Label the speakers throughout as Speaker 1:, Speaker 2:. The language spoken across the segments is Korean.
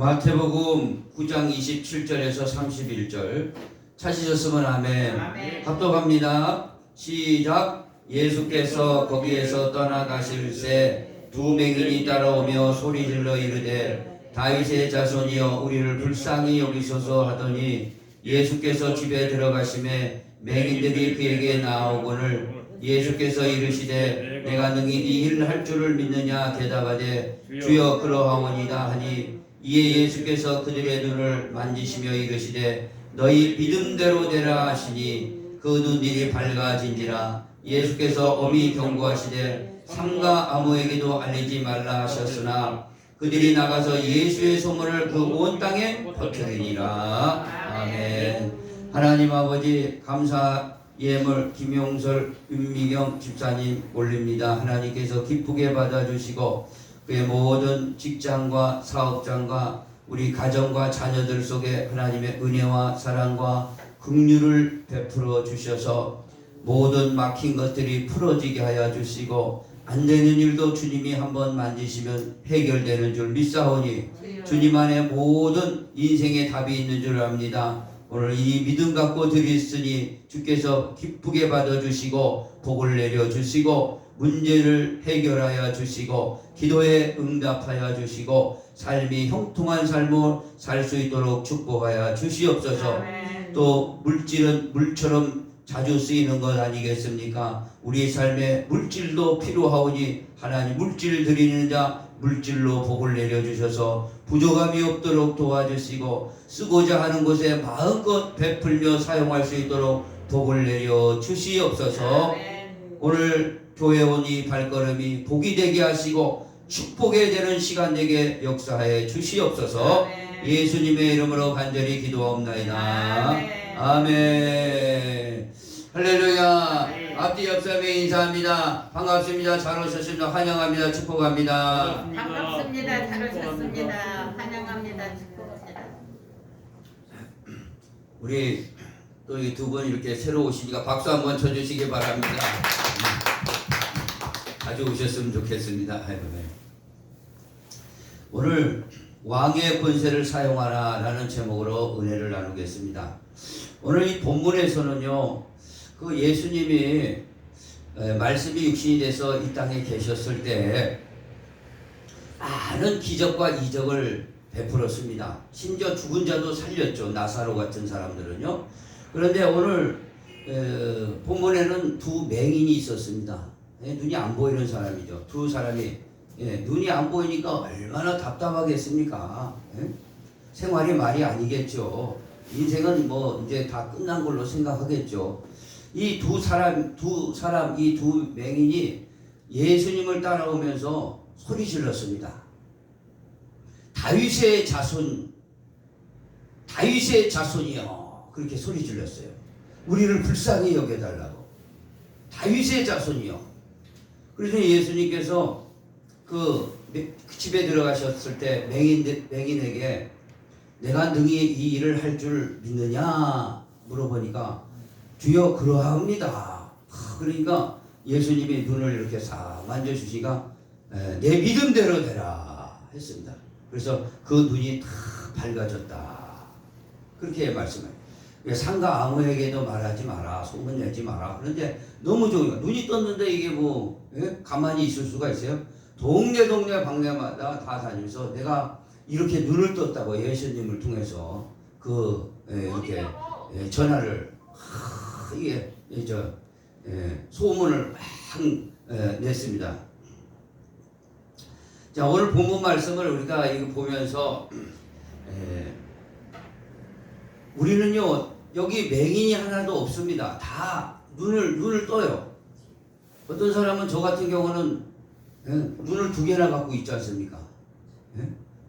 Speaker 1: 마태복음 9장 27절에서 31절 찾으셨으면 아멘.
Speaker 2: 아멘.
Speaker 1: 합독합니다. 시작. 예수께서 거기에서 떠나가실새 두 맹인이 따라오며 소리질러 이르되 다윗의 자손이여 우리를 불쌍히 여기소서 하더니 예수께서 집에 들어가심에 맹인들이 그에게 나아오거늘 예수께서 이르시되 내가 능히 이 일을 할 줄을 믿느냐 대답하되 주여 그러하오니이다 하니 이에 예수께서 그들의 눈을 만지시며 이르시되 너희 믿음대로 되라 하시니 그 눈들이 밝아진지라. 예수께서 엄히 경고하시되 삼가 아무에게도 알리지 말라 하셨으나 그들이 나가서 예수의 소문을 그 온 땅에 퍼뜨리니라. 아멘. 하나님 아버지 감사 예물 김용설 윤미경 집사님 올립니다. 하나님께서 기쁘게 받아주시고 그의 모든 직장과 사업장과 우리 가정과 자녀들 속에 하나님의 은혜와 사랑과 긍휼을 베풀어 주셔서 모든 막힌 것들이 풀어지게 하여 주시고 안 되는 일도 주님이 한번 만지시면 해결되는 줄 믿사오니 주님 안에 모든 인생의 답이 있는 줄 압니다. 오늘 이 믿음 갖고 드렸으니 주께서 기쁘게 받아주시고 복을 내려주시고 문제를 해결하여 주시고 기도에 응답하여 주시고 삶이 형통한 삶을 살 수 있도록 축복하여 주시옵소서.
Speaker 2: 아멘.
Speaker 1: 또 물질은 물처럼 자주 쓰이는 것 아니겠습니까? 우리 삶에 물질도 필요하오니 하나님 물질 드리는 자 물질로 복을 내려주셔서 부족함이 없도록 도와주시고 쓰고자 하는 곳에 마음껏 베풀며 사용할 수 있도록 복을 내려 주시옵소서. 오늘 교회 온 이 발걸음이 복이 되게 하시고 축복이 되는 시간 되게 역사하여 주시옵소서. 예수님의 이름으로 간절히 기도하옵나이다. 아멘. 할렐루야. 앞뒤 옆사람에 인사합니다. 반갑습니다. 잘 오셨습니다. 환영합니다. 축복합니다.
Speaker 2: 반갑습니다. 잘 오셨습니다. 환영합니다. 축복합니다.
Speaker 1: 우리 또 이 두 분 이렇게 새로 오시니까 박수 한번 쳐주시기 바랍니다. 자주 오셨으면 좋겠습니다. 오늘 왕의 권세를 사용하라 라는 제목으로 은혜를 나누겠습니다. 오늘 이 본문에서는요, 그 예수님이 말씀이 육신이 돼서 이 땅에 계셨을 때 많은 기적과 이적을 베풀었습니다. 심지어 죽은 자도 살렸죠. 나사로 같은 사람들은요. 그런데 오늘 본문에는 두 맹인이 있었습니다. 눈이 안 보이는 사람이죠. 두 사람이 눈이 안 보이니까 얼마나 답답하겠습니까? 생활이 말이 아니겠죠. 인생은 뭐 이제 다 끝난 걸로 생각하겠죠. 이 두 사람, 이 두 맹인이 예수님을 따라오면서 소리 질렀습니다. 다윗의 자손이여. 그렇게 소리 질렀어요. 우리를 불쌍히 여겨달라고. 다윗의 자손이여. 그래서 예수님께서 그 집에 들어가셨을 때 맹인에게 내가 능히 이 일을 할 줄 믿느냐 물어보니까 주여 그러합니다. 그러니까 예수님이 눈을 이렇게 싹 만져주시니까 내 믿음대로 되라 했습니다. 그래서 그 눈이 다 밝아졌다. 그렇게 말씀해요. 상가 아무에게도 말하지 마라. 소문내지 마라. 그런데 너무 좋은 거예요. 눈이 떴는데 이게 뭐 가만히 있을 수가 있어요? 동네 방네마다 다 다니면서 내가 이렇게 눈을 떴다고 예수님을 통해서 이렇게 전화를 이게 소문을 막 냈습니다. 자, 오늘 본문 말씀을 우리가 이거 보면서 우리는요 여기 맹인이 하나도 없습니다. 다 눈을 떠요. 어떤 사람은 저 같은 경우는 눈을 두 개나 갖고 있지 않습니까?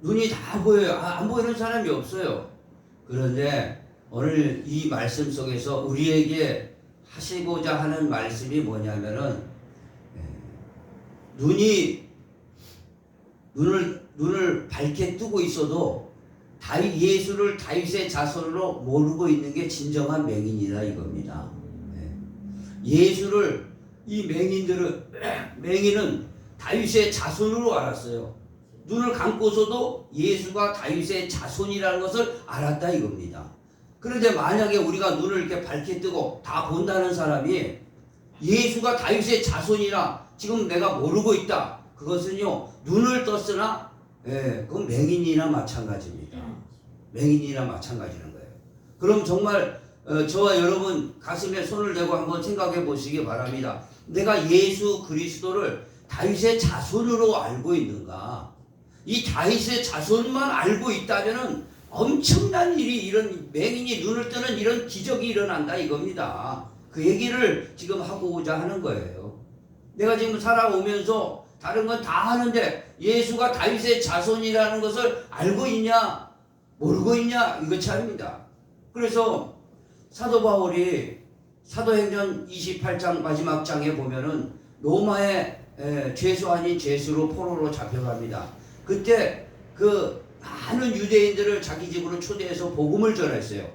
Speaker 1: 눈이 다 보여요. 안 보이는 사람이 없어요. 그런데 오늘 이 말씀 속에서 우리에게 하시고자 하는 말씀이 뭐냐면은 눈을 밝게 뜨고 있어도 예수를 다윗의 자손으로 모르고 있는 게 진정한 맹인이다 이겁니다. 예수를 이 맹인은 다윗의 자손으로 알았어요. 눈을 감고서도 예수가 다윗의 자손이라는 것을 알았다 이겁니다. 그런데 만약에 우리가 눈을 이렇게 밝게 뜨고 다 본다는 사람이 예수가 다윗의 자손이라 지금 내가 모르고 있다. 그것은요, 눈을 떴으나, 그건 맹인이나 마찬가지입니다. 맹인이나 마찬가지는 거예요. 그럼 정말, 저와 여러분 가슴에 손을 대고 한번 생각해 보시기 바랍니다. 내가 예수 그리스도를 다윗의 자손으로 알고 있는가? 이 다윗의 자손만 알고 있다면은 엄청난 일이 이런 맹인이 눈을 뜨는 이런 기적이 일어난다 이겁니다. 그 얘기를 지금 하고자 하는 거예요. 내가 지금 살아오면서 다른 건 다 하는데 예수가 다윗의 자손이라는 것을 알고 있냐 모르고 있냐 이거 차이입니다. 그래서 사도 바울이 사도행전 28장 마지막 장에 보면은 로마의 죄수 아닌 죄수로 포로로 잡혀갑니다. 그때 그 많은 유대인들을 자기 집으로 초대해서 복음을 전했어요.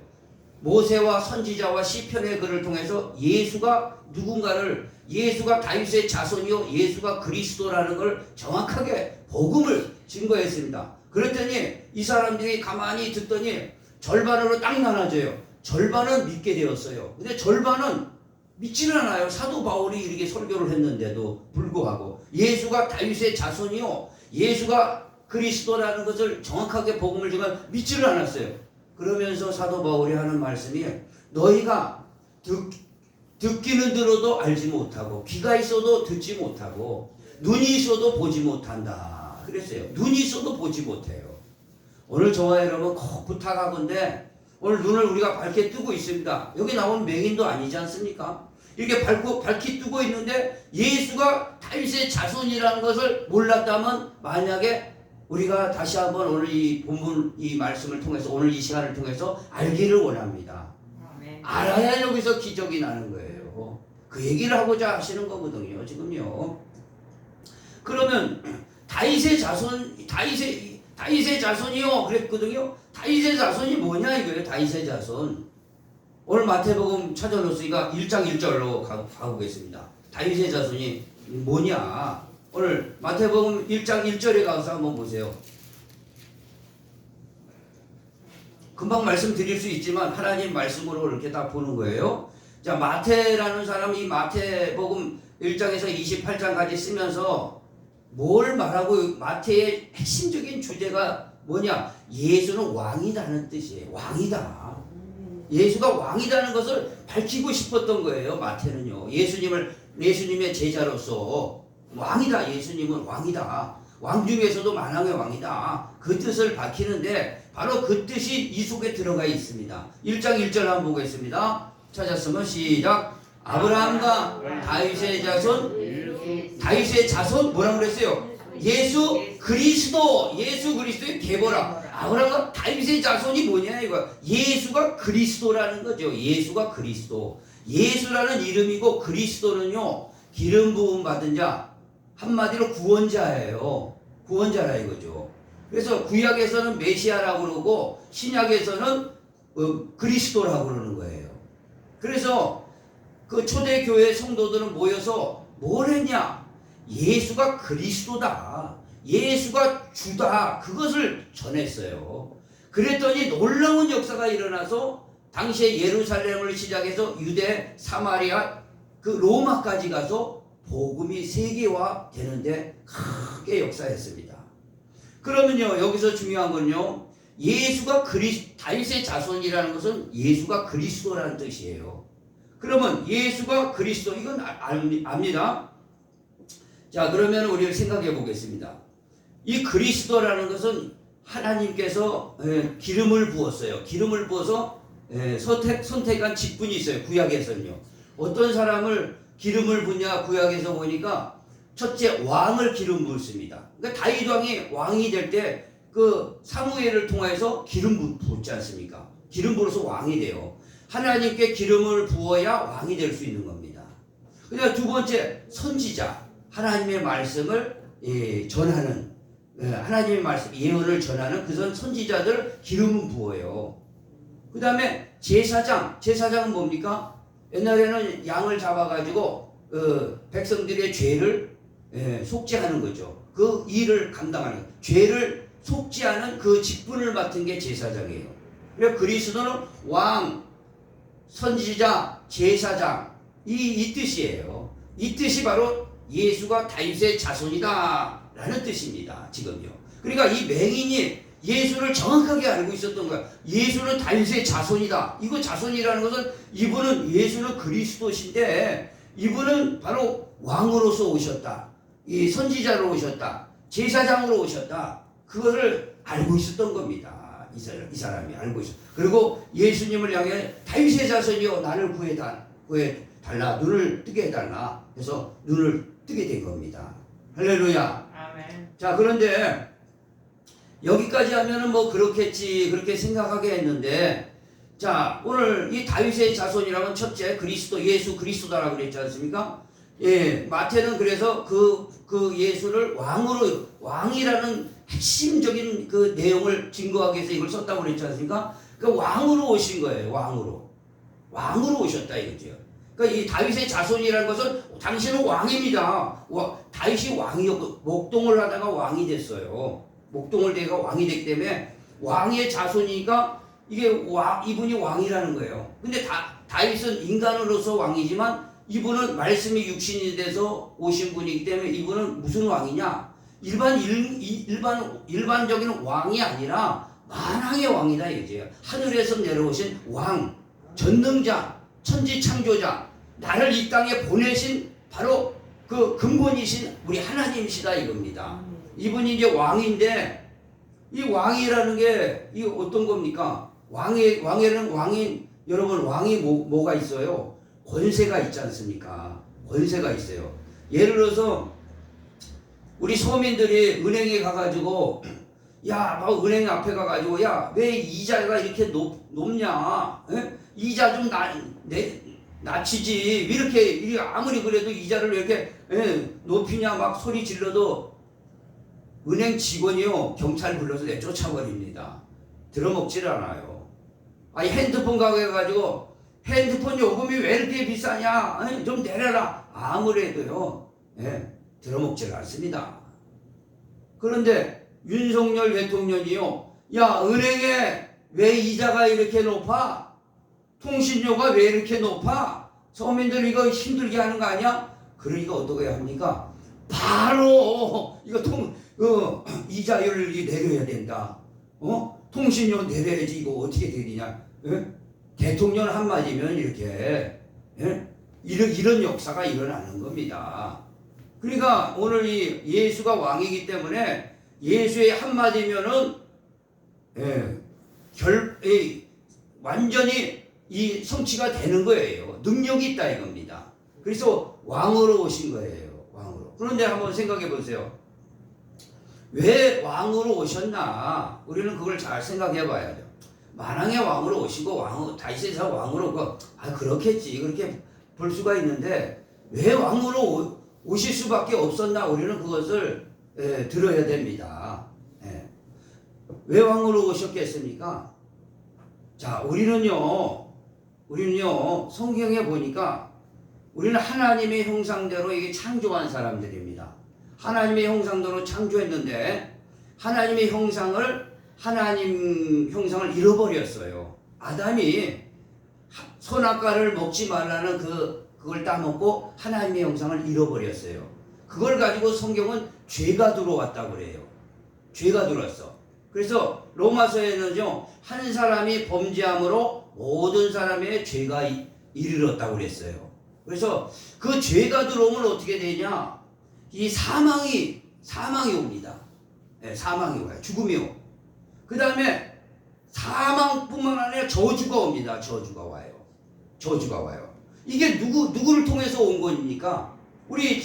Speaker 1: 모세와 선지자와 시편의 글을 통해서 예수가 누군가를, 예수가 다윗의 자손이요 예수가 그리스도라는 걸 정확하게 복음을 증거했습니다. 그랬더니 이 사람들이 가만히 듣더니 절반으로 딱 나눠져요. 절반은 믿게 되었어요. 근데 절반은 믿지는 않아요. 사도 바울이 이렇게 설교를 했는데도 불구하고 예수가 다윗의 자손이요 예수가 그리스도라는 것을 정확하게 복음을 지금 믿지를 않았어요. 그러면서 사도 바울이 하는 말씀이 너희가 듣기는 들어도 알지 못하고 귀가 있어도 듣지 못하고 눈이 있어도 보지 못한다 그랬어요. 눈이 있어도 보지 못해요. 오늘 저와 여러분 꼭 부탁하건대 오늘 눈을 우리가 밝게 뜨고 있습니다. 여기 나온 맹인도 아니지 않습니까? 이렇게 밝게 뜨고 있는데 예수가 다윗의 자손이라는 것을 몰랐다면 만약에 우리가 다시 한번 오늘 이 본문 이 말씀을 통해서 오늘 이 시간을 통해서 알기를 원합니다. 알아야 여기서 기적이 나는 거예요. 그 얘기를 하고자 하시는 거거든요. 지금요. 그러면 다윗의 자손이요 그랬거든요. 다윗의 자손이 뭐냐 이거예요. 다윗의 자손. 오늘 마태복음 찾아놓으니까 1장 1절로 가보겠습니다. 다윗의 자손이 뭐냐? 오늘 마태복음 1장 1절에 가서 한번 보세요. 금방 말씀드릴 수 있지만 하나님 말씀으로 이렇게 다 보는 거예요. 자, 마태라는 사람이 마태복음 1장에서 28장까지 쓰면서 뭘 말하고 마태의 핵심적인 주제가 뭐냐? 예수는 왕이다는 뜻이에요. 왕이다. 예수가 왕이다는 것을 밝히고 싶었던 거예요. 마태는요. 예수님의 제자로서 왕이다. 예수님은 왕이다. 왕 중에서도 만왕의 왕이다. 그 뜻을 밝히는데 바로 그 뜻이 이 속에 들어가 있습니다. 1장 1절 한번 보겠습니다. 찾았으면 시작. 아브라함과 다윗의 자손 뭐라고 그랬어요? 예수 그리스도의 계보라. 아브라함과 다윗의 자손이 뭐냐 이거. 예수가 그리스도라는 거죠. 예수가 그리스도. 예수라는 이름이고 그리스도는요 기름 부음 받은 자, 한마디로 구원자예요. 구원자라 이거죠. 그래서 구약에서는 메시아라고 그러고 신약에서는 그리스도라고 그러는 거예요. 그래서 그 초대교회 성도들은 모여서 뭘 했냐? 예수가 그리스도다. 예수가 주다. 그것을 전했어요. 그랬더니 놀라운 역사가 일어나서 당시에 예루살렘을 시작해서 유대, 사마리아, 그 로마까지 가서 복음이 세계화 되는데 크게 역사했습니다. 그러면요 여기서 중요한 건요 예수가 다윗의 자손이라는 것은 예수가 그리스도라는 뜻이에요. 그러면 예수가 그리스도 이건 압니다. 자 그러면 우리가 생각해 보겠습니다. 이 그리스도라는 것은 하나님께서 기름을 부었어요. 기름을 부어서 선택한 직분이 있어요. 구약에서는요. 어떤 사람을 기름을 붓냐 구약에서 보니까 첫째 왕을 기름 붓습니다. 그러니까 다윗 왕이 왕이 될 때 그 사무엘을 통해서 기름 붓지 않습니까? 기름 부어서 왕이 돼요. 하나님께 기름을 부어야 왕이 될 수 있는 겁니다. 그다음 두 번째 선지자 하나님의 말씀을 전하는 하나님의 말씀 예언을 전하는 그 선지자들 기름은 부어요. 그 다음에 제사장은 뭡니까? 옛날에는 양을 잡아가지고 백성들의 죄를 속죄하는 거죠. 그 일을 감당하는 거예요. 죄를 속죄하는 그 직분을 맡은 게 제사장이에요. 그래서 그리스도는 왕, 선지자, 제사장 이 뜻이에요. 이 뜻이 바로 예수가 다윗의 자손이다 라는 뜻입니다. 지금요. 그러니까 이 맹인이 예수를 정확하게 알고 있었던 거야. 예수는 다윗의 자손이다. 이거 자손이라는 것은 이분은 예수는 그리스도신데 이분은 바로 왕으로서 오셨다. 이 선지자로 오셨다. 제사장으로 오셨다. 그거를 알고 있었던 겁니다. 이 사람이 알고 있어. 그리고 예수님을 향해 다윗의 자손이여 나를 구해달라. 눈을 뜨게 해달라. 그래서 눈을 뜨게 된 겁니다. 할렐루야.
Speaker 2: 아멘.
Speaker 1: 자, 그런데 여기까지 하면은 뭐 그렇겠지 그렇게 생각하게 했는데, 자, 오늘 이 다윗의 자손이라면 첫째 그리스도 예수 그리스도다라고 그랬지 않습니까? 마태는 그래서 그 예수를 왕이라는 핵심적인 그 내용을 증거하기 위해서 이걸 썼다고 그랬지 않습니까? 그 왕으로 오신 거예요. 왕으로 오셨다 이거죠. 그러니까 이 다윗의 자손이라는 것은 당신은 왕입니다. 다윗이 왕이었고 목동을 하다가 왕이 됐어요. 목동을 대가 왕이 됐기 때문에 왕의 자손이니까 이분이 왕이라는 거예요. 근데 다윗은 인간으로서 왕이지만 이분은 말씀이 육신이 돼서 오신 분이기 때문에 이분은 무슨 왕이냐? 일반적인 왕이 아니라 만왕의 왕이다 이거죠. 하늘에서 내려오신 왕, 전능자, 천지창조자, 나를 이 땅에 보내신 바로 그 근본이신 우리 하나님이시다 이겁니다. 이분이 이제 왕인데 이 왕이라는 게 이 어떤 겁니까? 여러분 왕이 뭐가 있어요? 권세가 있지 않습니까? 권세가 있어요. 예를 들어서 우리 서민들이 은행에 가가지고 막 은행 앞에 가가지고 왜 이자가 이렇게 높냐? 이자 좀 낮추지. 이렇게 아무리 그래도 이자를 왜 이렇게 높이냐 막 소리 질러도 은행 직원이요 경찰 불러서 내쫓아버립니다. 들어먹질 않아요. 핸드폰 가게 가지고 핸드폰 요금이 왜 이렇게 비싸냐? 좀 내려라. 아무래도요 들어먹질 않습니다. 그런데 윤석열 대통령이요 은행에 왜 이자가 이렇게 높아? 통신료가 왜 이렇게 높아? 서민들 이거 힘들게 하는 거 아니야? 그러니까 어떻게 합니까? 바로 이자율을 내려야 된다. 통신료 내려야지 이거 어떻게 되느냐? 대통령 한마디면 이렇게 이런 역사가 일어나는 겁니다. 그러니까 오늘 이 예수가 왕이기 때문에 예수의 한마디면은 완전히 이 성취가 되는 거예요. 능력이 있다 이겁니다. 그래서 왕으로 오신 거예요. 왕으로. 그런데 한번 생각해 보세요. 왜 왕으로 오셨나? 우리는 그걸 잘 생각해 봐야죠. 만왕의 왕으로 오시고 다윗의 왕으로 그렇겠지 그렇게 볼 수가 있는데 왜 왕으로 오실 수밖에 없었나? 우리는 그것을 들어야 됩니다. 왜 왕으로 오셨겠습니까? 자, 우리는요 성경에 보니까 우리는 하나님의 형상대로 이게 창조한 사람들입니다. 하나님의 형상대로 창조했는데 하나님 형상을 잃어버렸어요. 아담이 선악과를 먹지 말라는 그걸 따먹고 하나님의 형상을 잃어버렸어요. 그걸 가지고 성경은 죄가 들어왔다고 그래요. 죄가 들어왔어. 그래서 로마서에는요 한 사람이 범죄함으로 모든 사람의 죄가 이르렀다고 그랬어요. 그래서 그 죄가 들어오면 어떻게 되냐? 이 사망이 옵니다. 사망이 와요. 죽음이 오. 그 다음에 사망뿐만 아니라 저주가 옵니다. 저주가 와요. 이게 누구를 통해서 온 겁니까? 우리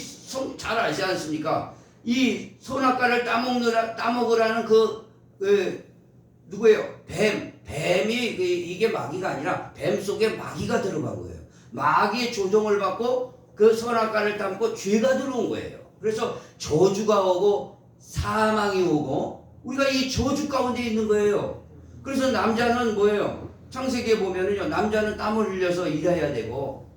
Speaker 1: 잘 아시지 않습니까? 이 선악과를 따먹으라는 누구예요? 뱀이 이게 마귀가 아니라 뱀 속에 마귀가 들어간 거예요. 마귀의 조종을 받고 그 선악과를 따먹고 죄가 들어온 거예요. 그래서 저주가 오고 사망이 오고 우리가 이 저주 가운데 있는 거예요. 그래서 남자는 뭐예요? 창세기에 보면은요 남자는 땀을 흘려서 일해야 되고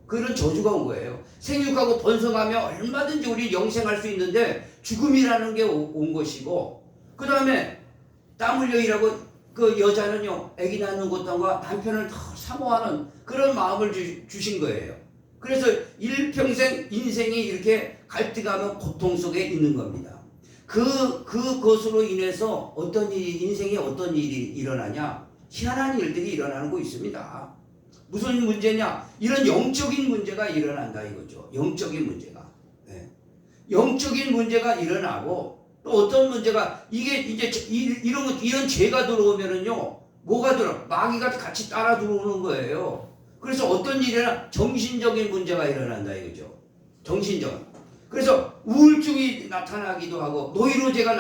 Speaker 1: 그런 저주가 온 거예요. 생육하고 번성하며 얼마든지 우리 영생할 수 있는데 죽음이라는 게 온 것이고, 그 다음에 땀 흘려 일하고 그 여자는요, 아기 낳는 것과 남편을 더 사모하는 그런 마음을 주신 거예요. 그래서 일평생 인생이 이렇게 갈등하며 고통 속에 있는 겁니다. 그것으로 인해서 인생에 어떤 일이 일어나냐? 희한한 일들이 일어나는 거 있습니다. 무슨 문제냐? 이런 영적인 문제가 일어난다 이거죠. 영적인 문제가. 네. 영적인 문제가 일어나고, 또 어떤 문제가, 이게 이제 이런 죄가 들어오면은요, 뭐가 마귀가 같이 따라 들어오는 거예요. 그래서 어떤 일이나 정신적인 문제가 일어난다 이거죠. 정신적. 그래서 우울증이 나타나기도 하고, 노이로제가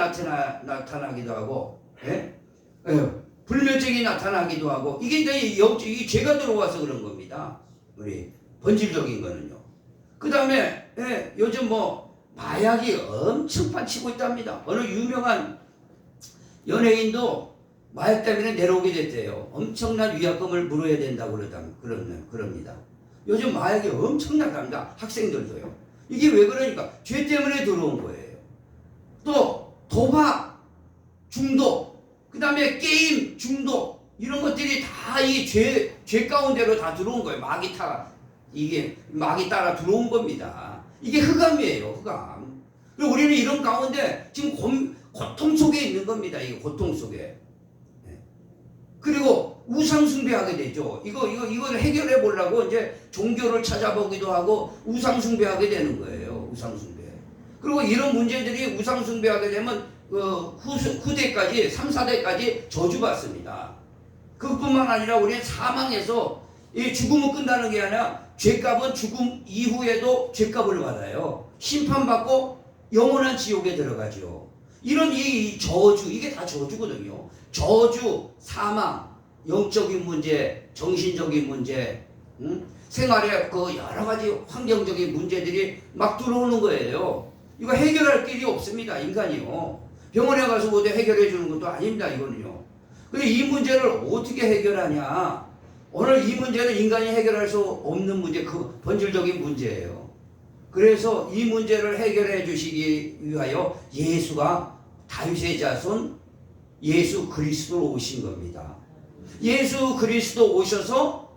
Speaker 1: 나타나기도 하고, 예? 예. 불면증이 나타나기도 하고, 이게 이 죄가 들어와서 그런 겁니다. 우리 본질적인 거는요. 그 다음에 요즘 마약이 엄청 판치고 있답니다. 어느 유명한 연예인도 마약 때문에 내려오게 됐대요. 엄청난 위약금을 물어야 된다고 그럽니다. 요즘 마약이 엄청나답니다. 학생들도요. 이게 왜 그러니까? 죄 때문에 들어온 거예요. 또 도박 중독, 그 다음에 게임 중독, 이런 것들이 다 이 죄 가운데로 다 들어온 거예요. 이게 마귀 따라 들어온 겁니다. 이게 흑암이에요, 흑암. 그리고 우리는 이런 가운데 지금 고통 속에 있는 겁니다. 이게 고통 속에. 그리고 우상숭배하게 되죠. 이걸 해결해 보려고 이제 종교를 찾아보기도 하고 우상숭배하게 되는 거예요. 우상숭배. 그리고 이런 문제들이 우상숭배하게 되면 후대까지, 3, 4대까지 저주받습니다. 그것뿐만 아니라 우리는 사망해서 이 죽음은 끝나는 게 아니라 죄값은 죽음 이후에도 죄값을 받아요. 심판받고 영원한 지옥에 들어가죠. 이런 이 저주, 이게 다 저주거든요. 저주, 사망, 영적인 문제, 정신적인 문제, 생활에 그 여러 가지 환경적인 문제들이 막 들어오는 거예요. 이거 해결할 길이 없습니다, 인간이요. 병원에 가서 뭐 해결해 주는 것도 아닙니다, 이거는요. 근데 이 문제를 어떻게 해결하냐? 오늘 이 문제는 인간이 해결할 수 없는 문제, 그 본질적인 문제예요. 그래서 이 문제를 해결해 주시기 위하여 예수가 다윗의 자손 예수 그리스도로 오신 겁니다. 예수 그리스도 오셔서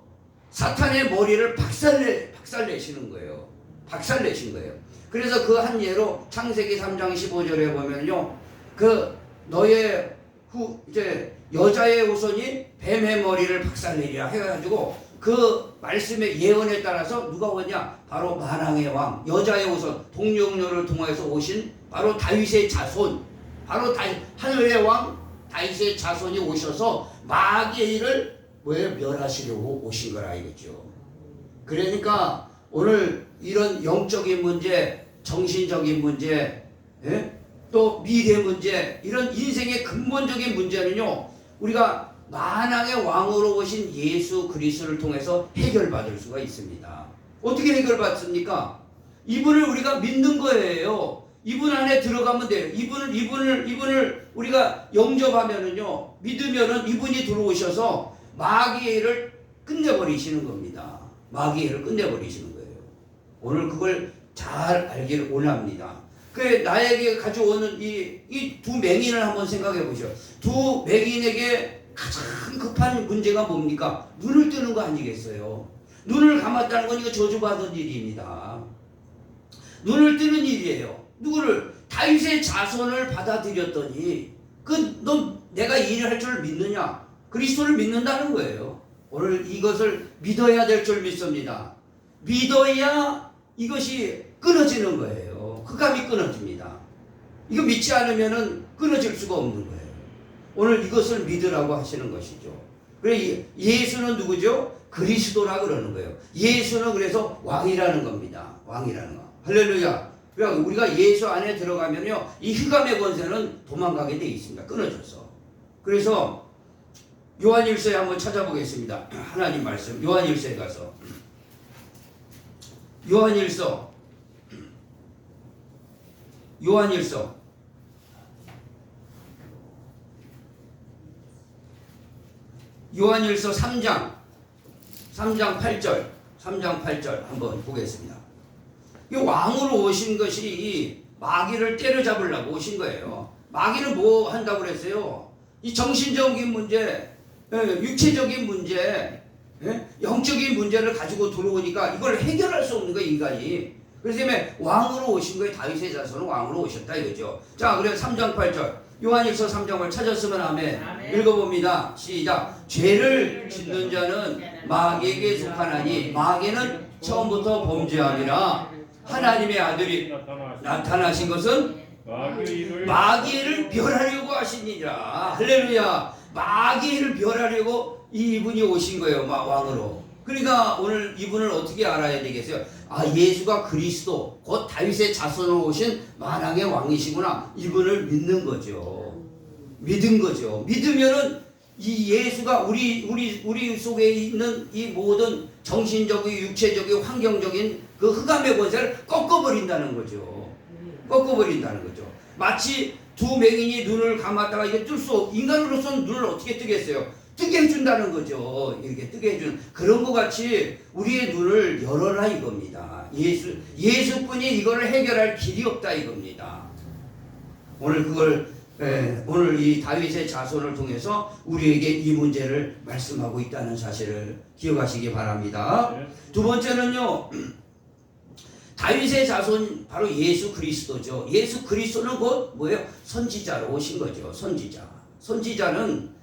Speaker 1: 사탄의 머리를 박살내시는 거예요. 박살내신 거예요. 그래서 그 한 예로 창세기 3장 15절에 보면요, 너의 이제 여자의 후손이 뱀의 머리를 박살내리라 해가지고 그 말씀의 예언에 따라서 누가 오냐? 바로 만왕의 왕, 여자의 후손, 동력녀를 통해서 오신 바로 다윗의 자손, 바로 하늘의 왕 다윗의 자손이 오셔서 마귀를 멸하시려고 오신 거라 이거죠. 그러니까 오늘 이런 영적인 문제, 정신적인 문제, 또 미래 문제, 이런 인생의 근본적인 문제는요, 우리가 만왕의 왕으로 오신 예수 그리스도를 통해서 해결받을 수가 있습니다. 어떻게 해결받습니까? 이분을 우리가 믿는 거예요. 이분 안에 들어가면 돼요. 이분을 우리가 영접하면은요, 믿으면은 이분이 들어오셔서 마귀를 끝내버리시는 겁니다. 마귀를 끝내버리시는 거예요. 오늘 그걸 잘 알기를 원합니다. 나에게 가져오는 이 두 맹인을 한번 생각해 보시오. 두 맹인에게 가장 급한 문제가 뭡니까? 눈을 뜨는 거 아니겠어요? 눈을 감았다는 건 이거 저주받은 일입니다. 눈을 뜨는 일이에요. 누구를? 다윗의 자손을 받아들였더니 너 내가 이 일을 할 줄 믿느냐? 그리스도를 믿는다는 거예요. 오늘 이것을 믿어야 될 줄 믿습니다. 믿어야 이것이 끊어지는 거예요. 흑암이 끊어집니다. 이거 믿지 않으면 끊어질 수가 없는 거예요. 오늘 이것을 믿으라고 하시는 것이죠. 그래, 예수는 누구죠? 그리스도라 그러는 거예요. 예수는 그래서 왕이라는 겁니다. 왕이라는 거. 할렐루야. 우리가 예수 안에 들어가면요, 이 흑암의 권세는 도망가게 돼 있습니다. 끊어져서. 그래서 요한일서에 한번 찾아보겠습니다. 하나님 말씀. 요한일서에 가서. 요한일서 3장 8절 3장 8절 한번 보겠습니다. 이 왕으로 오신 것이 이 마귀를 때려잡으려고 오신 거예요. 마귀는 뭐 한다고 그랬어요? 이 정신적인 문제, 육체적인 문제, 영적인 문제를 가지고 들어오니까 이걸 해결할 수 없는 거예요, 인간이. 그래서 왕으로 오신 거예요. 다윗의 자손은 왕으로 오셨다 이거죠. 자, 그래 3장 8절 요한일서 3장을 찾았으면 아멘. 읽어봅니다. 시작. 죄를 짓는 자는 마귀에게 속하나니 마귀는 처음부터 범죄함이라. 하나님의 아들이 나타나신 것은 마귀를 멸하려고 하시니라. 할렐루야. 마귀를 멸하려고 이분이 오신 거예요. 왕으로. 그러니까 오늘 이분을 어떻게 알아야 되겠어요? 아, 예수가 그리스도 곧 다윗의 자손으로 오신 만왕의 왕이시구나. 이분을 믿는 거죠. 믿은 거죠. 믿으면은 이 예수가 우리 속에 있는 이 모든 정신적인, 육체적인, 환경적인 그 흑암의 권세를 꺾어버린다는 거죠. 꺾어버린다는 거죠. 마치 두 맹인이 눈을 감았다가 이게 인간으로서는 눈을 어떻게 뜨겠어요? 뜨게 해준다는 거죠. 이렇게 뜨게 해주는 그런 것 같이 우리의 눈을 열어라 이겁니다. 예수뿐이 이거를 해결할 길이 없다 이겁니다. 오늘 이 다윗의 자손을 통해서 우리에게 이 문제를 말씀하고 있다는 사실을 기억하시기 바랍니다. 두 번째는요, 다윗의 자손 바로 예수 그리스도죠. 예수 그리스도는 곧 뭐예요? 선지자로 오신 거죠. 선지자는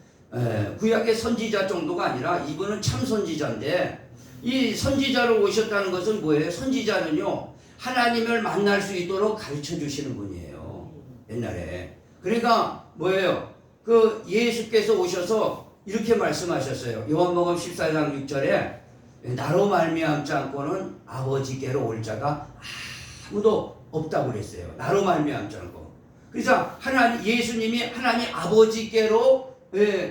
Speaker 1: 구약의 선지자 정도가 아니라 이분은 참 선지자인데, 이 선지자로 오셨다는 것은 뭐예요? 선지자는요, 하나님을 만날 수 있도록 가르쳐 주시는 분이에요. 옛날에. 그러니까 뭐예요? 그 예수께서 오셔서 이렇게 말씀하셨어요. 요한복음 14장 6절에 나로 말미암지 않고는 아버지께로 올 자가 아무도 없다고 그랬어요. 나로 말미암지 않고. 그래서 예수님이 하나님 아버지께로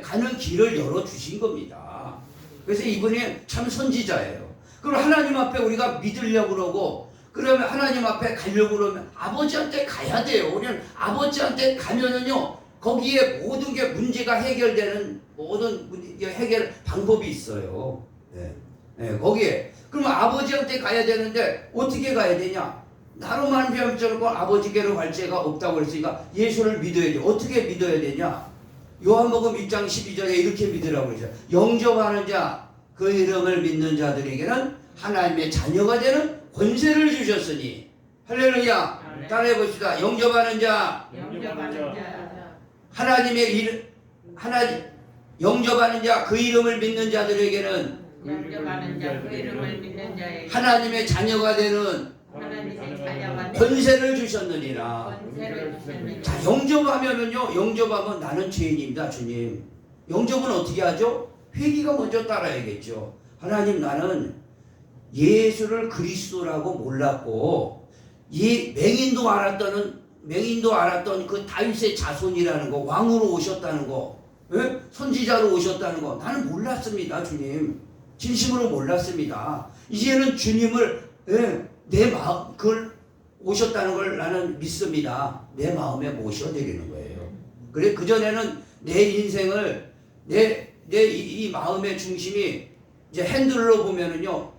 Speaker 1: 가는 길을 열어주신 겁니다. 그래서 이분이 참 선지자예요. 그럼 하나님 앞에 우리가 믿으려고 그러고, 그러면 하나님 앞에 가려고 그러면 아버지한테 가야 돼요. 우리는 아버지한테 가면은요, 거기에 모든 게 문제가 해결되는 모든 해결 방법이 있어요. 거기에. 그러면 아버지한테 가야 되는데 어떻게 가야 되냐? 나로 말미암지 않고 아버지께로 갈 자가 없다고 그랬으니까 예수를 믿어야 돼. 어떻게 믿어야 되냐? 요한복음 1장 12절에 이렇게 믿으라고 그러죠. 영접하는 자, 그 이름을 믿는 자들에게는 하나님의 자녀가 되는 권세를 주셨으니. 할렐루야. 따라해 봅시다. 영접하는 자, 영접하는 자, 그 이름을 믿는 자들에게는 하나님의 자녀가 되는 권세를 주셨느니라. 자, 영접하면 나는 죄인입니다, 주님. 영접은 어떻게 하죠? 회개가 먼저 따라야겠죠. 하나님, 나는 예수를 그리스도라고 몰랐고, 이 맹인도 알았던 그 다윗의 자손이라는 거, 왕으로 오셨다는 거, 선지자로 오셨다는 거, 나는 몰랐습니다, 주님. 진심으로 몰랐습니다. 이제는 주님을 그걸 오셨다는 걸 나는 믿습니다. 내 마음에 모셔드리는 거예요. 그래, 그전에는 내 인생을, 이 마음의 중심이 이제 핸들로 보면은요,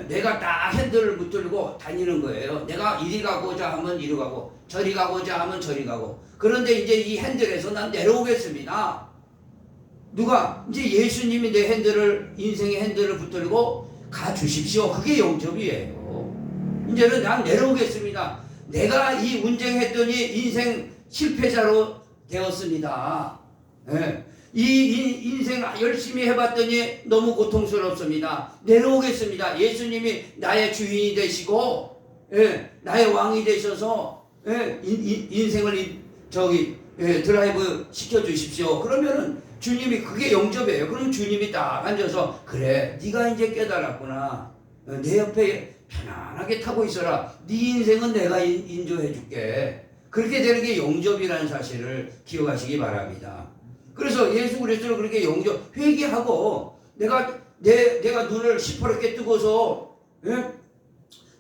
Speaker 1: 내가 딱 핸들을 붙들고 다니는 거예요. 내가 이리 가고자 하면 이리 가고, 저리 가고자 하면 저리 가고. 그런데 이제 이 핸들에서 난 내려오겠습니다. 누가? 이제 예수님이 내 인생의 핸들을 붙들고 가 주십시오. 그게 영접이에요. 이제는 난 내려오겠습니다. 내가 이 운전했더니 인생 실패자로 되었습니다. 이 인생 열심히 해봤더니 너무 고통스럽습니다. 내려오겠습니다. 예수님이 나의 주인이 되시고, 나의 왕이 되셔서, 인생을 드라이브 시켜주십시오. 그러면은 주님이 그게 영접이에요. 그럼 주님이 딱 앉아서, 그래, 네가 이제 깨달았구나. 내 옆에 편안하게 타고 있어라. 네 인생은 내가 인도해 줄게. 그렇게 되는 게 영접이라는 사실을 기억하시기 바랍니다. 그래서 예수 그리스도를 그렇게 회개하고, 내가 눈을 시퍼렇게 뜨고서,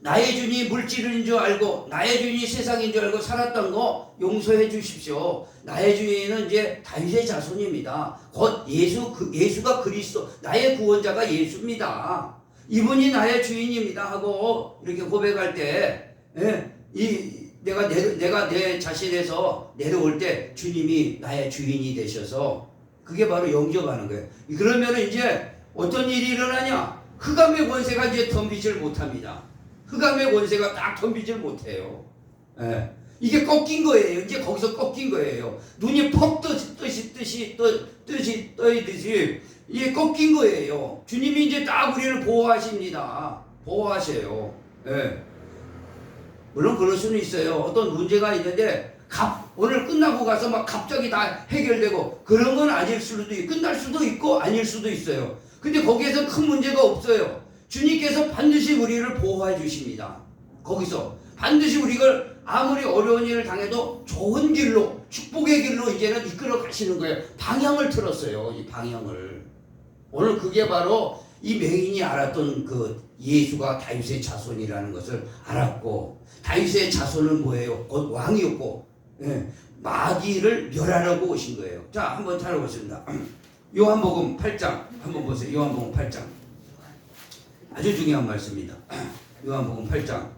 Speaker 1: 나의 주인이 물질인 줄 알고, 나의 주인이 세상인 줄 알고 살았던 거 용서해 주십시오. 나의 주인은 이제 다윗의 자손입니다. 곧 예수가 그리스도, 나의 구원자가 예수입니다. 이분이 나의 주인입니다 하고 이렇게 고백할 때, 내가 내 자신에서 내려올 때 주님이 나의 주인이 되셔서 그게 바로 영접하는 거예요. 그러면 이제 어떤 일이 일어나냐? 흑암의 권세가 이제 덤비질 못합니다. 흑암의 권세가 딱 덤비질 못해요. 이게 꺾인 거예요. 이제 거기서 꺾인 거예요. 눈이 퍽 뜨듯이 이게 꺾인 거예요. 주님이 이제 딱 우리를 보호하십니다. 보호하셔요. 물론 그럴 수는 있어요. 어떤 문제가 있는데 오늘 끝나고 가서 막 갑자기 다 해결되고 그런 건 아닐 수도 있고 끝날 수도 있고 아닐 수도 있어요. 근데 거기에서 큰 문제가 없어요. 주님께서 반드시 우리를 보호해 주십니다. 거기서 반드시 우리가 아무리 어려운 일을 당해도 좋은 길로 축복의 길로 이제는 이끌어 가시는 거예요. 방향을 틀었어요. 이 방향을. 오늘 그게 바로 이 맹인이 알았던 그 예수가 다윗의 자손이라는 것을 알았고, 다윗의 자손은 뭐예요? 곧 왕이었고, 마귀를 멸하려고 오신 거예요. 자, 한번 찾아보겠습니다. 요한복음 8장 한번 보세요. 요한복음 8장 아주 중요한 말씀입니다. 요한복음 8장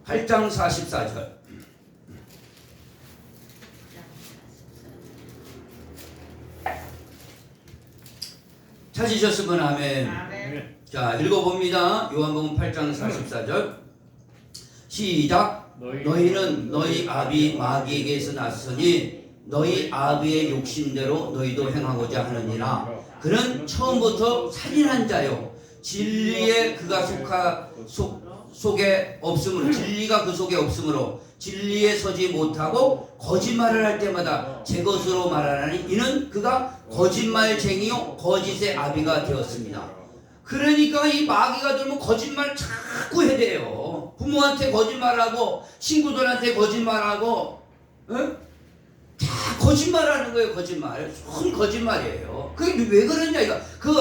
Speaker 1: 44절. 찾으셨으면 아멘.
Speaker 2: 아멘.
Speaker 1: 자, 읽어봅니다. 요한복음 8장 44절 시작. 너희는 너희 아비 마귀에게서 났으니 너희 아비의 욕심대로 너희도 행하고자 하느니라. 그는 처음부터 살인한 자요 진리에 속에 없으므로 진리가 그 속에 없으므로 진리에 서지 못하고 거짓말을 할 때마다 제 것으로 말하나니 이는 그가 거짓말쟁이요 거짓의 아비가 되었습니다. 그러니까 이 마귀가 들면 거짓말 자꾸 해야 돼요. 부모한테 거짓말하고 친구들한테 거짓말하고 다 거짓말하는 거예요. 거짓말. 손 거짓말이에요. 그게 왜 그러냐 이거. 그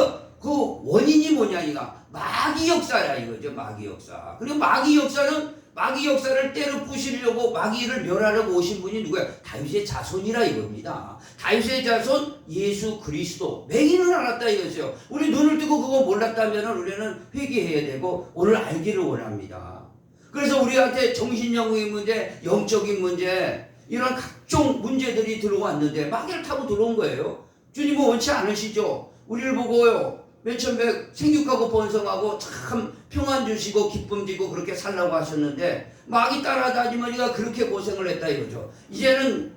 Speaker 1: 원인이 뭐냐 이거. 마귀 역사야 이거죠. 마귀 역사. 그리고 마귀 역사를 때려 부시려고 마귀를 멸하려고 오신 분이 누구야? 다윗의 자손이라 이겁니다. 다윗의 자손 예수 그리스도. 맹인은 알았다 이거죠. 우리 눈을 뜨고 그거 몰랐다면 우리는 회개해야 되고 오늘 알기를 원합니다. 그래서 우리한테 정신적인 문제, 영적인 문제 이런 각종 문제들이 들어왔는데 마귀를 타고 들어온 거예요. 주님은 원치 않으시죠. 우리를 보고요. 맨처음에 생육하고 번성하고 참 평안 주시고 기쁨 주고 그렇게 살라고 하셨는데 마귀 따라다니니까 그렇게 고생을 했다 이거죠. 이제는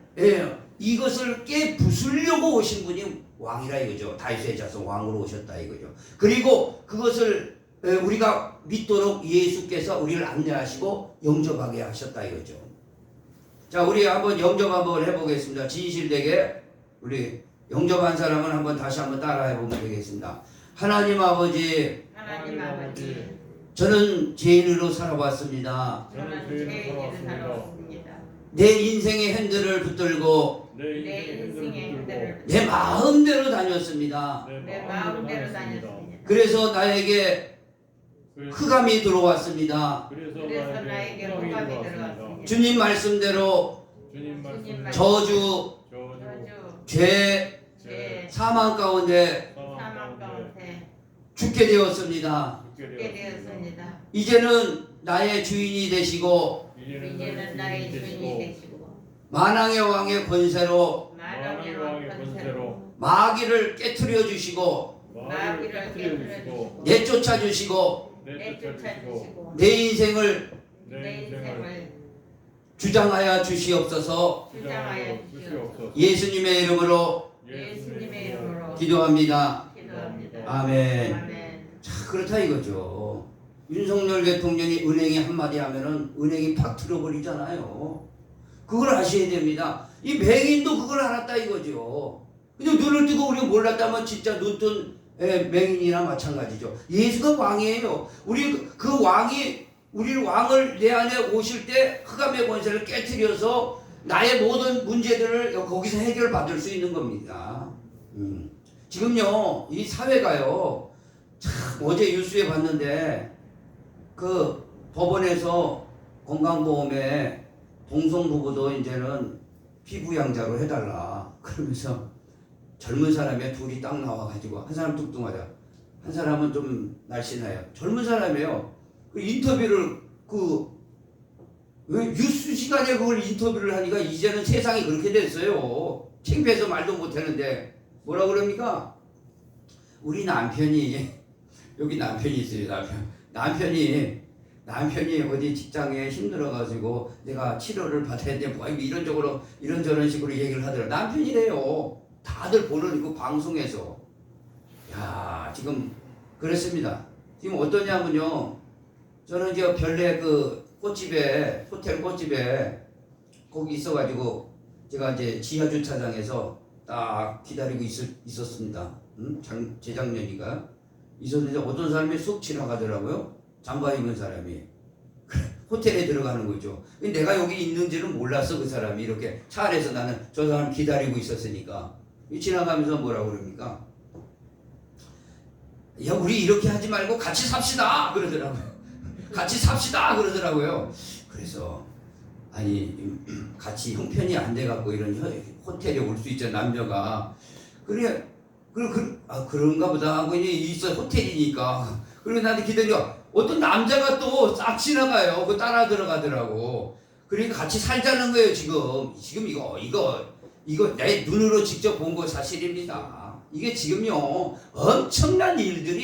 Speaker 1: 이것을 깨부수려고 오신 분이 왕이라 이거죠. 다윗의 자손 왕으로 오셨다 이거죠. 그리고 그것을 우리가 믿도록 예수께서 우리를 안내하시고 영접하게 하셨다 이거죠. 자, 우리 한번 영접 한번 해보겠습니다. 진실되게 우리 영접한 사람은 한번 다시 한번 따라해보면 되겠습니다. 하나님 아버지, 저는 죄인으로 살아왔습니다. 내 인생의 핸들을 붙들고 내 마음대로 다녔습니다. 그래서 나에게 흑암이 들어왔습니다. 주님 말씀대로 저주, 죄, 사망 가운데 죽게 되었습니다. 이제는 나의 주인이 되시고 만왕의 왕의 권세로 마귀를 깨트려 주시고 내쫓아 주시고 내 인생을 주장하여 주시옵소서. 예수님의 이름으로 기도합니다. 아멘. 자, 그렇다 이거죠. 윤석열 대통령이 은행에 한마디 하면은 은행이 팍 틀어버리잖아요. 그걸 아셔야 됩니다. 이 맹인도 그걸 알았다 이거죠. 근데 눈을 뜨고 우리가 몰랐다면 진짜 눈 뜬 맹인이나 마찬가지죠. 예수가 왕이에요. 우리 그 왕이 우리 왕을 내 안에 오실 때 흑암의 권세를 깨트려서 나의 모든 문제들을 거기서 해결받을 수 있는 겁니다. 지금요 이 사회가요 참 어제 뉴스에 봤는데 그 법원에서 건강보험에 동성부부도 이제는 피부양자로 해달라 그러면서 젊은 사람이 둘이 딱 나와가지고 한 사람 뚱뚱하다, 한 사람은 좀 날씬해요. 젊은 사람이에요. 그 인터뷰를 왜 뉴스 시간에 그걸 인터뷰를 하니까 이제는 세상이 그렇게 됐어요. 창피해서 말도 못하는데 뭐라 그럽니까? 우리 남편이 여기 남편이 있어요. 남편이 어디 직장에 힘들어가지고 내가 치료를 받아야 돼. 뭐 이런저런 식으로 얘기를 하더라고요. 남편이래요. 다들 보는 그 방송에서. 야, 지금 그랬습니다. 지금 어떠냐면요. 저는 이제 별내 그 꽃집에, 호텔 꽃집에 거기 있어가지고 제가 이제 지하 주차장에서 딱 기다리고 있었습니다. 재작년인가 있었는데 어떤 사람이 쑥 지나가더라고요. 잠바 입은 사람이. 호텔에 들어가는 거죠. 내가 여기 있는지는 몰랐어. 그 사람이 이렇게 차 안에서 나는 저 사람 기다리고 있었으니까. 지나가면서 뭐라고 그럽니까? 야, 우리 이렇게 하지 말고 같이 삽시다 그러더라고요. 같이 삽시다 그러더라고요. 그래서 아니 같이 형편이 안 돼갖고 이런 호텔에 올 수 있죠. 남녀가. 그래 그런가 보다 하고 있어. 호텔이니까. 그리고 나한테 기다려. 어떤 남자가 또 싹 지나가요. 그 따라 들어가더라고. 그러니까 같이 살자는 거예요. 지금 이거 내 눈으로 직접 본 거 사실입니다. 이게 지금요 엄청난 일들이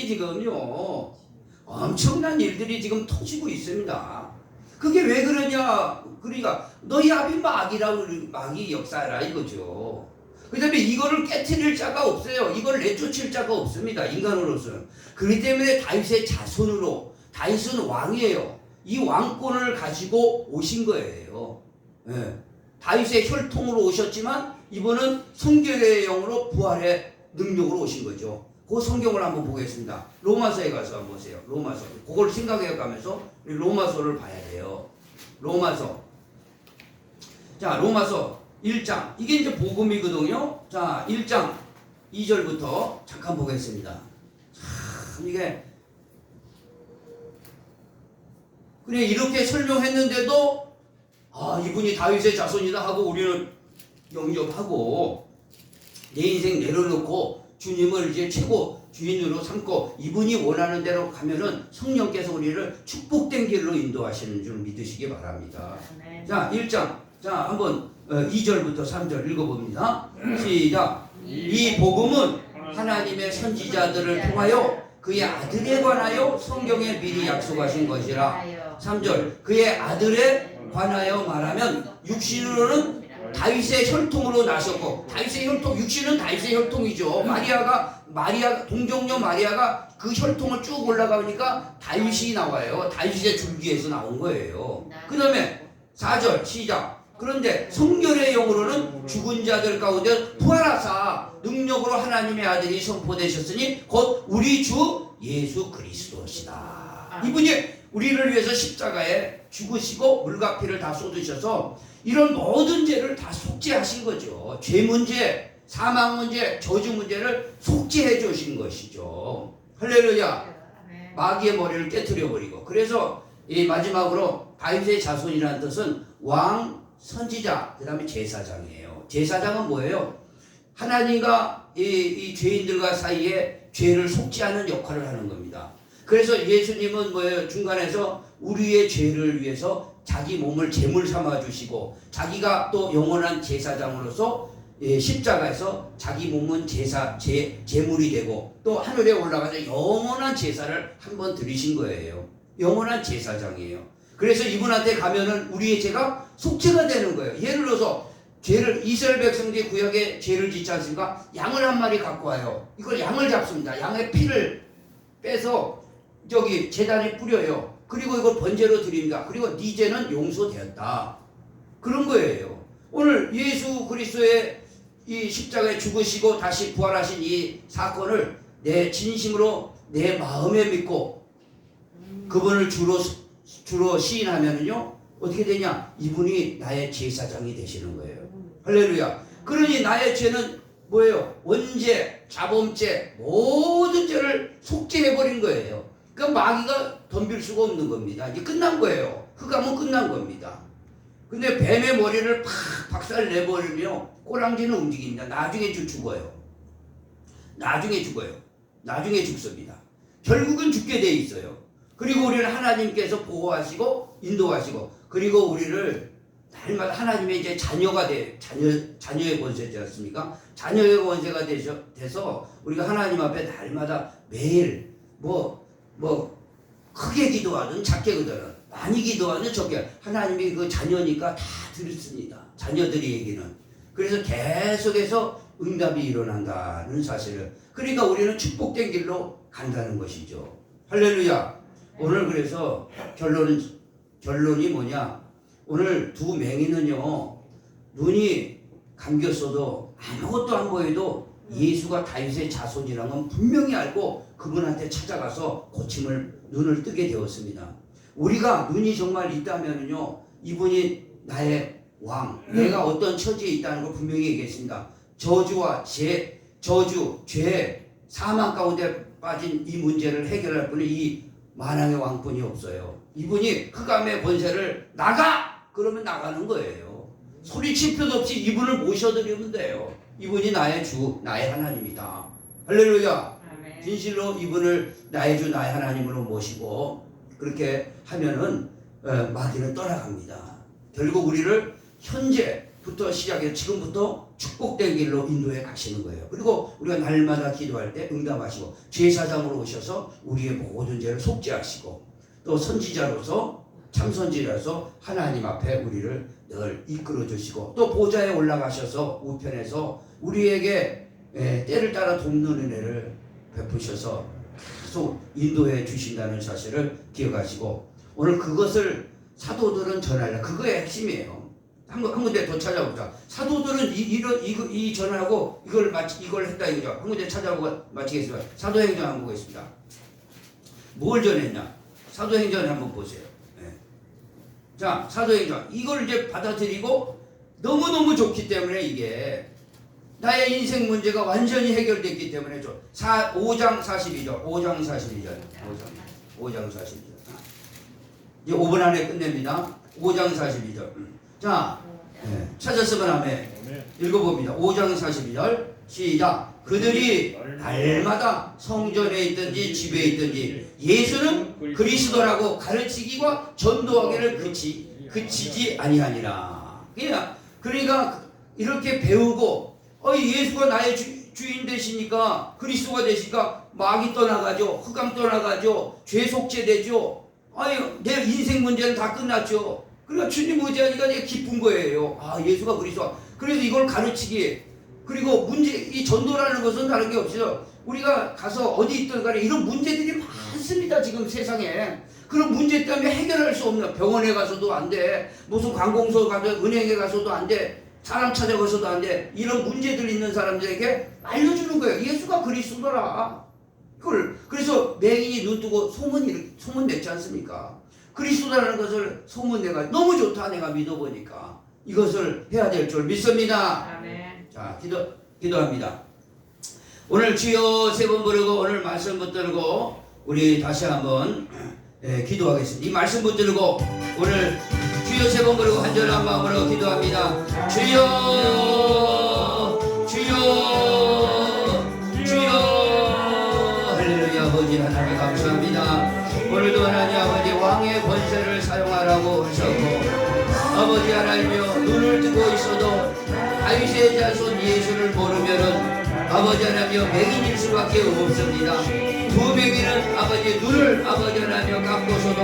Speaker 1: 지금 터지고 있습니다. 그게 왜 그러냐? 그러니까 너희 앞이 마귀 역사라 이거죠. 그 다음에 이거를 깨트릴 자가 없어요. 이걸 내쫓을 자가 없습니다. 인간으로서는. 그렇기 때문에 다윗의 자손으로, 다윗은 왕이에요. 이 왕권을 가지고 오신 거예요. 예. 다윗의 혈통으로 오셨지만 이번은 성결의 영으로 부활의 능력으로 오신 거죠. 그 성경을 한번 보겠습니다. 로마서에 가서 한번 보세요. 로마서. 그걸 생각해 가면서 로마서를 봐야 돼요. 로마서. 자, 로마서 1장. 이게 이제 복음이거든요. 자, 1장 2절부터 잠깐 보겠습니다. 참, 이게. 그래, 이렇게 설명했는데도, 이분이 다윗의 자손이다 하고 우리는 영접하고, 내 인생 내려놓고 주님을 이제 최고 주인으로 삼고 이분이 원하는 대로 가면은 성령께서 우리를 축복된 길로 인도하시는 줄 믿으시기 바랍니다.
Speaker 2: 네.
Speaker 1: 자, 1장. 자, 한번 2절부터 3절 읽어봅니다. 시작. 이 복음은 하나님의 선지자들을 통하여 그의 아들에 관하여 성경에 미리 약속하신 것이라. 3절. 그의 아들에 관하여 말하면 육신으로는 다윗의 혈통으로 나셨고, 다윗의 혈통, 육신은 다윗의 혈통이죠. 마리아 동정녀 마리아가 그 혈통을 쭉 올라가니까 다윗이 나와요. 다윗의 줄기에서 나온 거예요. 그 다음에 4절 시작. 그런데 성결의 영으로는 죽은 자들 가운데 부활하사 능력으로 하나님의 아들이 선포되셨으니 곧 우리 주 예수 그리스도시다. 이분이 우리를 위해서 십자가에 죽으시고 물과 피를 다 쏟으셔서 이런 모든 죄를 다 속죄하신 거죠. 죄 문제, 사망 문제, 저주 문제를 속죄해 주신 것이죠. 할렐루야. 마귀의 머리를 깨트려 버리고. 그래서 이 마지막으로 다윗의 자손이라는 뜻은 왕, 선지자, 그 다음에 제사장이에요. 제사장은 뭐예요? 하나님과 이 죄인들과 사이에 죄를 속죄하는 역할을 하는 겁니다. 그래서 예수님은 뭐예요? 중간에서 우리의 죄를 위해서 자기 몸을 제물 삼아 주시고 자기가 또 영원한 제사장으로서 십자가에서 자기 몸은 제물이 되고 또 하늘에 올라가서 영원한 제사를 한번 드리신 거예요. 영원한 제사장이에요. 그래서 이분한테 가면은 우리의 죄가 속죄가 되는 거예요. 예를 들어서 이스라엘 백성들이 구약에 죄를 짓지 않습니까? 양을 한 마리 갖고 와요. 이걸 양을 잡습니다. 양의 피를 빼서 저기 제단에 뿌려요. 그리고 이걸 번제로 드립니다. 그리고 네 죄는 용서되었다. 그런 거예요. 오늘 예수 그리스도의 이 십자가에 죽으시고 다시 부활하신 이 사건을 내 진심으로 내 마음에 믿고 그분을 주로 시인하면은요 어떻게 되냐? 이분이 나의 제사장이 되시는 거예요. 할렐루야. 그러니 나의 죄는 뭐예요? 원죄, 자범죄, 모든 죄를 속죄해버린 거예요. 그러니까 마귀가 덤빌 수가 없는 겁니다. 이제 끝난 거예요. 흑암은 끝난 겁니다. 근데 뱀의 머리를 팍 박살 내버리며 꼬랑지는 움직입니다. 나중에 죽어요. 나중에 죽어요. 나중에 죽습니다. 결국은 죽게 돼 있어요. 그리고 우리를 하나님께서 보호하시고 인도하시고, 그리고 우리를 날마다 하나님의 이제 자녀가 자녀의 권세지 않습니까? 자녀의 권세가 돼서 우리가 하나님 앞에 날마다 매일 크게 기도하든 작게 기도하든 많이 기도하든 적게, 하나님이 그 자녀니까 다 들습니다. 자녀들이 얘기는. 그래서 계속해서 응답이 일어난다는 사실을. 그러니까 우리는 축복된 길로 간다는 것이죠. 할렐루야. 오늘 그래서 결론이 뭐냐? 오늘 두 맹인은요, 눈이 감겼어도 아무것도 안 보여도 예수가 다윗의 자손이라는 건 분명히 알고 그분한테 찾아가서 눈을 뜨게 되었습니다. 우리가 눈이 정말 있다면요, 이분이 나의 왕, 내가 어떤 처지에 있다는 걸 분명히 얘기했습니다. 저주, 죄, 사망 가운데 빠진 이 문제를 해결할 분이 이 만왕의 왕뿐이 없어요. 이분이 흑암의 권세를 나가! 그러면 나가는 거예요. 소리칠 필요도 없이 이분을 모셔드리면 돼요. 이분이 나의 주, 나의 하나님이다. 할렐루야. 진실로 이분을 나의 주, 나의 하나님으로 모시고 그렇게 하면은 마귀는 떠나갑니다. 결국 우리를 현재부터 시작해서 지금부터 축복된 길로 인도해 가시는 거예요. 그리고 우리가 날마다 기도할 때 응답하시고 제사장으로 오셔서 우리의 모든 죄를 속죄하시고 또 선지자로서 참선지자로서 하나님 앞에 우리를 늘 이끌어 주시고 또 보좌에 올라가셔서 우편에서 우리에게 때를 따라 돕는 은혜를 베푸셔서 계속 인도해 주신다는 사실을 기억하시고 오늘 그것을 사도들은 전하려. 그거의 핵심이에요. 한 군데 더 찾아보자. 사도들은 이 전하고 이걸 했다 이거죠. 한 군데 찾아보고 마치겠습니다. 사도행전 한번 보겠습니다. 뭘 전했냐? 사도행전 한번 보세요. 자, 사도행전 이걸 이제 받아들이고 너무너무 좋기 때문에 이게 나의 인생 문제가 완전히 해결됐기 때문에 5장 42절 5장 42절 이제 5분 안에 끝냅니다. 5장 42절 자, 찾았으면 아멘. 읽어봅니다. 5장 42절 시작. 그들이 날마다 성전에 있든지 집에 있든지 예수는 그리스도라고 가르치기와 전도하기를 그치지 아니하니라. 그러니까 이렇게 배우고 예수가 나의 주인 되시니까 그리스도가 되시니까 마귀 떠나가죠. 흑암 떠나가죠. 죄 속죄되죠. 내 인생 문제는 다 끝났죠. 그러니까 주님 의지하니까 내가 기쁜 거예요. 예수가 그리스도가. 그래서 이걸 가르치기. 그리고 이 전도라는 것은 다른 게 없어요. 우리가 가서 어디 있든 간에 이런 문제들이 많습니다. 지금 세상에. 그런 문제 때문에 해결할 수 없는, 병원에 가서도 안 돼. 무슨 관공서 가서 은행에 가서도 안 돼. 사람 찾아가서도 안 돼. 이런 문제들 있는 사람들에게 알려주는 거예요. 예수가 그리스도라. 그래서 맹인이 눈 뜨고 소문 냈지 않습니까? 그리스도라는 것을 소문내가 너무 좋다. 내가 믿어보니까 이것을 해야 될 줄 믿습니다.
Speaker 2: 아멘.
Speaker 1: 자, 기도합니다. 오늘 주여 세 번 부르고 오늘 말씀 붙들고 우리 다시 한번 기도하겠습니다. 이 말씀 붙들고 오늘 주여 세 번 부르고 간절한 마음으로 기도합니다. 주여 할렐루야. 아버지 하나님 감사합니다. 오늘도 하나님 아버지 왕의 권세를 사용하라고 하셨고 아버지 하나님이여 눈을 뜨고 있어도 다윗의 자손 예수를 모르면은 아버지 하나님이여 맹인일 수밖에 없습니다. 두 맹인은 아버지 눈을 아버지 하나님이여 감고서도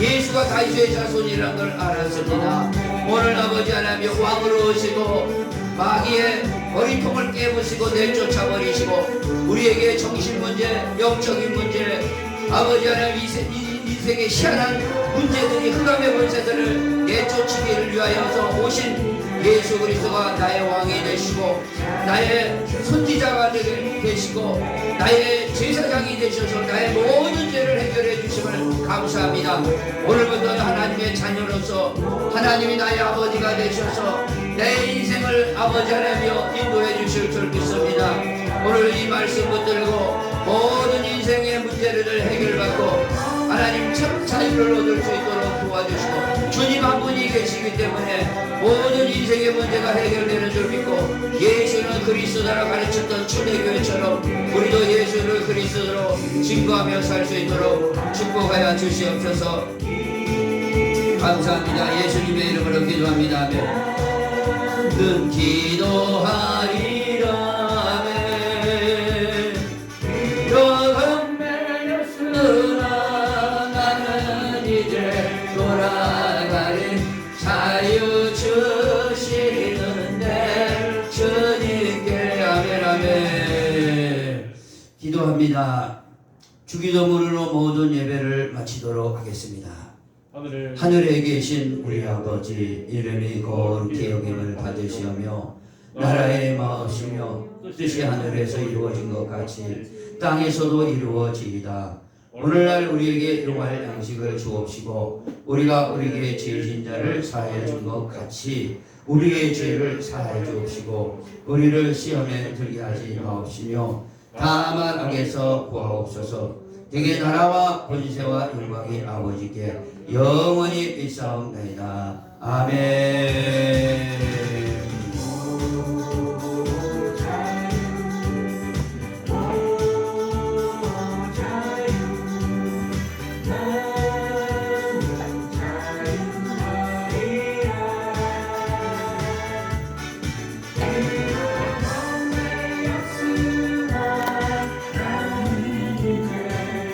Speaker 1: 예수가 다윗의 자손이라는 걸 알았습니다. 오늘 아버지 하나님이여 왕으로 오시고 마귀의 머리통을 깨부시고 내쫓아버리시고 우리에게 정신 문제, 영적인 문제 아버지 하나님 인생의 희한한 문제들이 흑암의 권세들을 내쫓기를 위하여서 오신 예수 그리스도가 나의 왕이 되시고 나의 선지자가 되시고 나의 제사장이 되셔서 나의 모든 죄를 해결해 주심을 감사합니다. 오늘부터 하나님의 자녀로서 하나님이 나의 아버지가 되셔서 내 인생을 아버지 하나님이여 인도해 주실 줄 믿습니다. 오늘 이 말씀 붙들고 모든 인생의 문제를 해결받고 하나님 참 자유를 얻을 수 있도록 도와주시고 주님 한 분이 계시기 때문에 모든 인생의 문제가 해결되는 줄 믿고 예수는 그리스도라 가르쳤던 초대교회처럼 우리도 예수를 그리스도로 증거하며 살 수 있도록 축복하여 주시옵소서. 감사합니다. 예수님의 이름으로 기도합니다. 아멘. 늘 기도하리라. 아멘. 조금 매였으나 나는 이제 돌아가리. 자유 주시는데 주님께. 아멘. 아멘. 기도합니다. 주기도문으로 모든 예배를 마치도록 하겠습니다. 하늘에 계신 우리 아버지, 이름이 거룩히 여김을 받으시오며 나라의 마으시며 뜻이 하늘에서 이루어진 것 같이 땅에서도 이루어지이다. 오늘날 우리에게 일용할 양식을 주옵시고 우리가 우리에게 죄 진 자를 사하여 준 것 같이 우리의 죄를 사하여 주옵시고 우리를 시험에 들게 하지 마옵시며 다만 악에서 구하옵소서. 되게 나라와 권세와 영광이 아버지께 영원히 있사옵나이다. 아멘.